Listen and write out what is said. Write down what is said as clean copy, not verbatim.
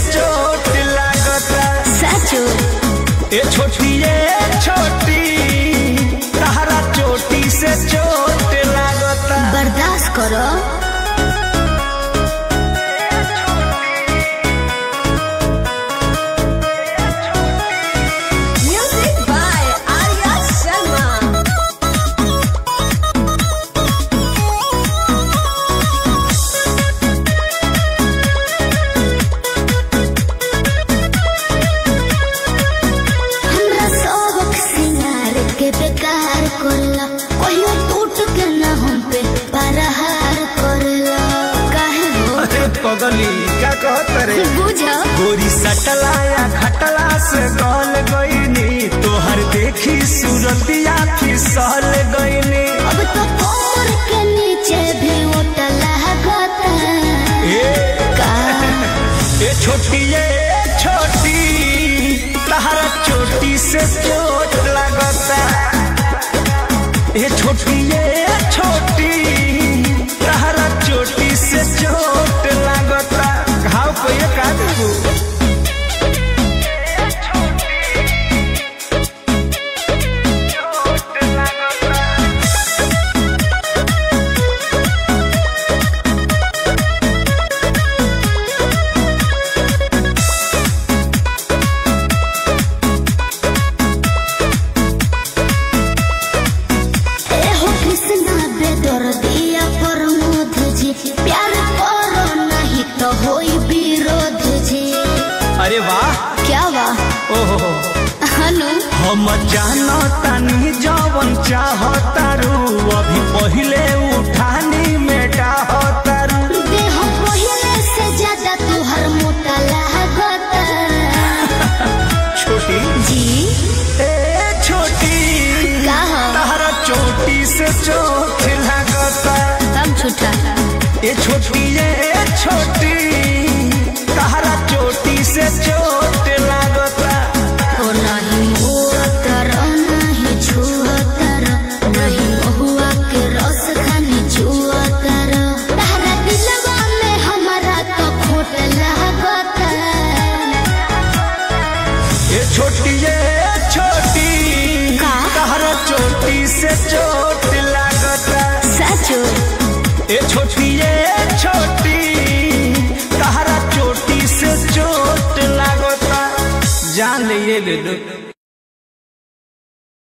चोट लागता। सचो ए छोटी तहरा चोटी से चोट लागता। बर्दाश्त करो। पगली क्या कहत रे बुझा गोरी सटला या खटला से गल गईनी तोहर देखी सूरतिया फिसल गईनी। अब तो कोर के नीचे भी उठला गता। ए छोटी तहरा चोटी से चोट लगता। ए छोटी तहरा चोटी से चोट लगता। घाव को ये का देबू अरे वाह क्या वाह ओहो हनु हम जानो तानी जवन चाहतारू अभी पहिले उठानी में डाहतारू। देह पहिले से ज्यादा तुहर मोटा लागता। छोटी जी ए छोटी तहरा चोटी से चोट लागता। तब छुटा ए छोटी तहरा चोटी से चोट